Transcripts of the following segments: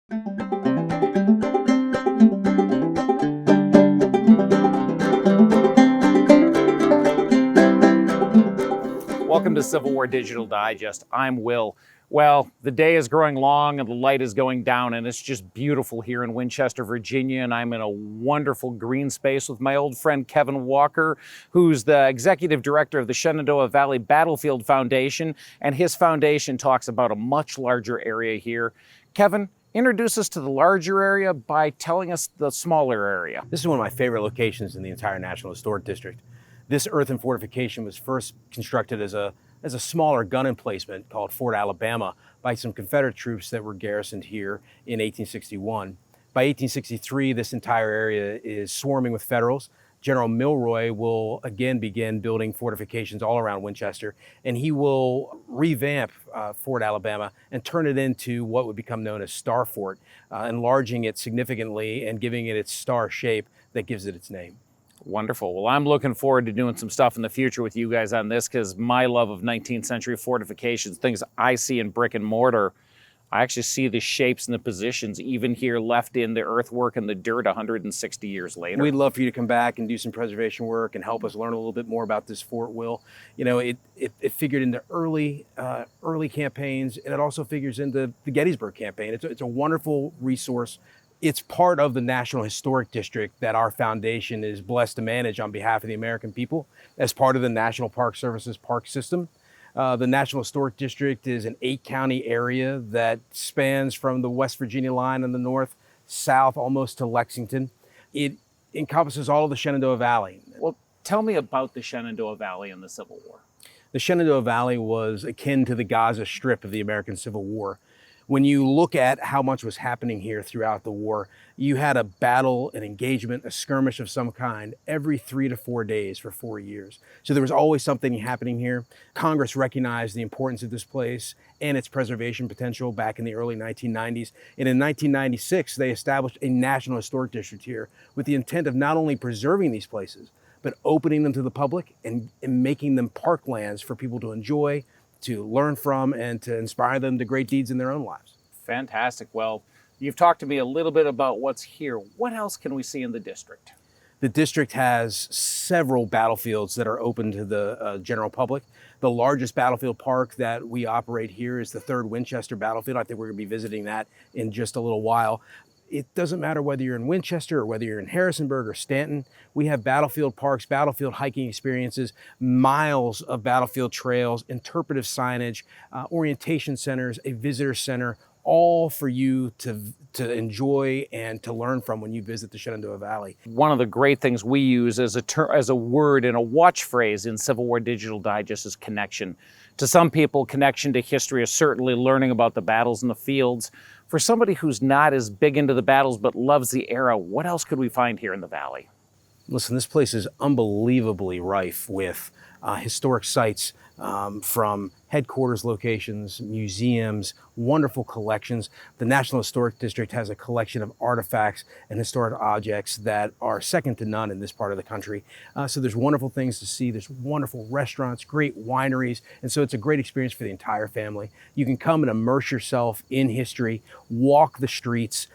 Welcome to Civil War Digital Digest. I'm Will. Well, the day is growing long and the light is going down, and it's just beautiful here in Winchester, Virginia, and I'm in a wonderful green space with my old friend Keven Walker, who's the executive director of the Shenandoah Valley Battlefield Foundation, and his foundation talks about a much larger area here. Keven, introduce us to the larger area by telling us the smaller area. This is one of my favorite locations in the entire National Historic District. This earthen fortification was first constructed as a smaller gun emplacement called Fort Alabama by some Confederate troops that were garrisoned here in 1861. By 1863, this entire area is swarming with Federals. General Milroy will again begin building fortifications all around Winchester, and he will revamp Fort Alabama and turn it into what would become known as Star Fort, enlarging it significantly and giving it its star shape that gives it its name. Wonderful. Well, I'm looking forward to doing some stuff in the future with you guys on this, because my love of 19th century fortifications, things I see in brick and mortar, I actually see the shapes and the positions even here left in the earthwork and the dirt 160 years later. We'd love for you to come back and do some preservation work and help us learn a little bit more about this fort, Will. You know, it figured into early campaigns, and it also figures into the Gettysburg campaign. It's a wonderful resource. It's part of the National Historic District that our foundation is blessed to manage on behalf of the American people as part of the National Park Service's park system. The National Historic District is an 8-county area that spans from the West Virginia line in the north, south almost to Lexington. It encompasses all of the Shenandoah Valley. Well, tell me about the Shenandoah Valley in the Civil War. The Shenandoah Valley was akin to the Gaza Strip of the American Civil War. When you look at how much was happening here throughout the war, you had a battle, an engagement, a skirmish of some kind every 3 to 4 days for 4 years. So there was always something happening here. Congress recognized the importance of this place and its preservation potential back in the early 1990s. And in 1996, they established a National Historic District here with the intent of not only preserving these places, but opening them to the public and making them parklands for people to enjoy, to learn from, and to inspire them to great deeds in their own lives. Fantastic. Well, you've talked to me a little bit about what's here. What else can we see in the district? The district has several battlefields that are open to the general public. The largest battlefield park that we operate here is the 3rd Winchester Battlefield. I think we're going to be visiting that in just a little while. It doesn't matter whether you're in Winchester or whether you're in Harrisonburg or Stanton. We have battlefield parks, battlefield hiking experiences, miles of battlefield trails, interpretive signage, orientation centers, a visitor center, all for you to enjoy and to learn from when you visit the Shenandoah Valley. One of the great things we use as a word and a watch phrase in Civil War Digital Digest is connection. To some people, connection to history is certainly learning about the battles in the fields. For somebody who's not as big into the battles but loves the era, what else could we find here in the Valley? Listen, this place is unbelievably rife with historic sites from headquarters locations, museums, wonderful collections. The National Historic District has a collection of artifacts and historic objects that are second to none in this part of the country. So there's wonderful things to see. There's wonderful restaurants, great wineries, and so it's a great experience for the entire family. You can come and immerse yourself in history, walk the streets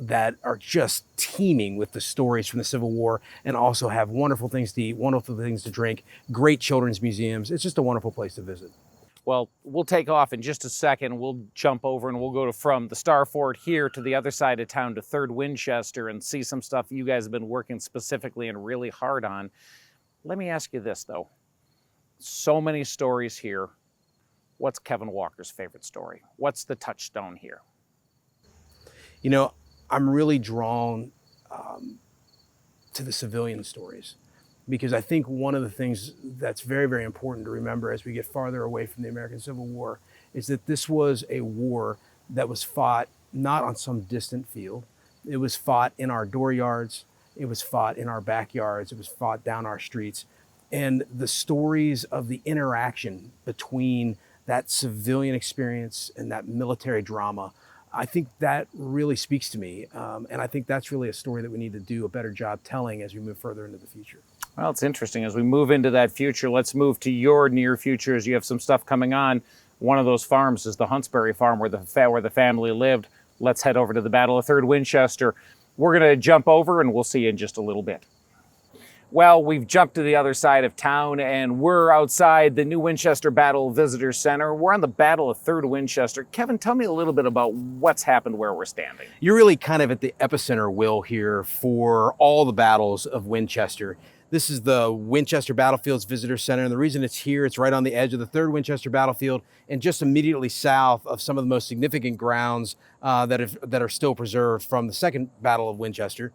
that are just teeming with the stories from the Civil War, and also have wonderful things to eat, wonderful things to drink, great children's museums. It's just a wonderful place to visit. Well, we'll take off in just a second. We'll jump over and we'll go from the Star Fort here to the other side of town to 3rd Winchester and see some stuff you guys have been working specifically and really hard on. Let me ask you this, though. So many stories here. What's Keven Walker's favorite story? What's the touchstone here? You know, I'm really drawn to the civilian stories, because I think one of the things that's very, very important to remember as we get farther away from the American Civil War is that this was a war that was fought not on some distant field. It was fought in our dooryards. It was fought in our backyards. It was fought down our streets. And the stories of the interaction between that civilian experience and that military drama, I think that really speaks to me. And I think that's really a story that we need to do a better job telling as we move further into the future. Well, it's interesting. As we move into that future, let's move to your near future, as you have some stuff coming on. One of those farms is the Huntsberry Farm where the family lived. Let's head over to the Battle of 3rd Winchester. We're going to jump over and we'll see you in just a little bit. Well, we've jumped to the other side of town and we're outside the new Winchester Battle Visitor Center. We're on the Battle of 3rd Winchester. Kevin, tell me a little bit about what's happened where we're standing. You're really kind of at the epicenter, Will, here for all the battles of Winchester. This is the Winchester Battlefield's Visitor Center, and the reason it's here, it's right on the edge of the 3rd Winchester Battlefield and just immediately south of some of the most significant grounds that are still preserved from the 2nd Battle of Winchester.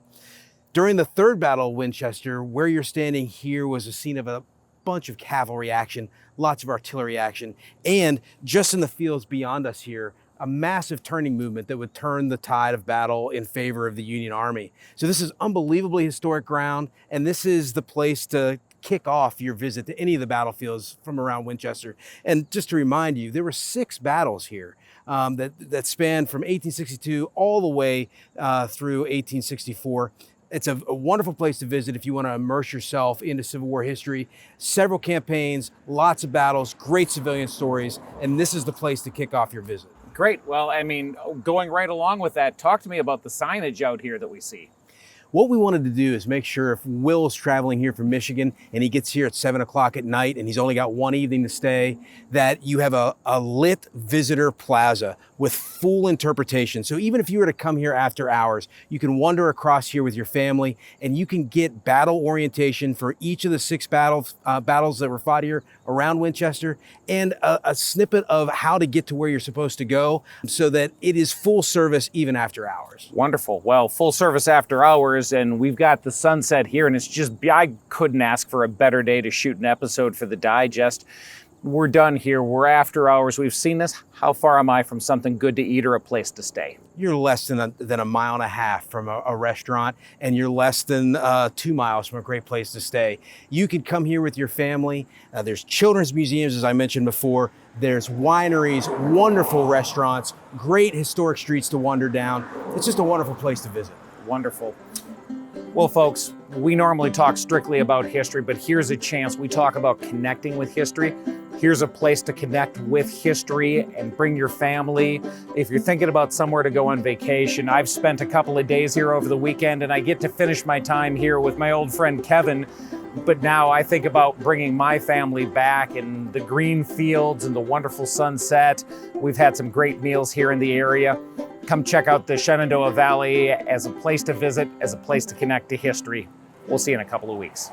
During the 3rd Battle of Winchester, where you're standing here was a scene of a bunch of cavalry action, lots of artillery action, and just in the fields beyond us here, a massive turning movement that would turn the tide of battle in favor of the Union Army. So this is unbelievably historic ground, and this is the place to kick off your visit to any of the battlefields from around Winchester. And just to remind you, there were 6 battles here that spanned from 1862 all the way through 1864. It's a wonderful place to visit if you want to immerse yourself into Civil War history. Several campaigns, lots of battles, great civilian stories, and this is the place to kick off your visit. Great. Well, I mean, going right along with that, talk to me about the signage out here that we see. What we wanted to do is make sure if Will's traveling here from Michigan and he gets here at 7 o'clock at night and he's only got one evening to stay, that you have a lit visitor plaza with full interpretation. So even if you were to come here after hours, you can wander across here with your family and you can get battle orientation for each of the 6 battles that were fought here around Winchester and a snippet of how to get to where you're supposed to go so that it is full service even after hours. Wonderful. Well, full service after hours. And we've got the sunset here, and it's just, I couldn't ask for a better day to shoot an episode for the digest. We're done here. We're after hours. We've seen this. How far am I from something good to eat or a place to stay? You're less than a mile and a half from a restaurant, and you're less than 2 miles from a great place to stay. You could come here with your family. There's children's museums, as I mentioned before. There's wineries, wonderful restaurants, great historic streets to wander down. It's just a wonderful place to visit. Wonderful. Well, folks, we normally talk strictly about history, but here's a chance we talk about connecting with history. Here's a place to connect with history and bring your family. If you're thinking about somewhere to go on vacation, I've spent a couple of days here over the weekend and I get to finish my time here with my old friend Kevin. But now I think about bringing my family back and the green fields and the wonderful sunset. We've had some great meals here in the area. Come check out the Shenandoah Valley as a place to visit, as a place to connect to history. We'll see you in a couple of weeks.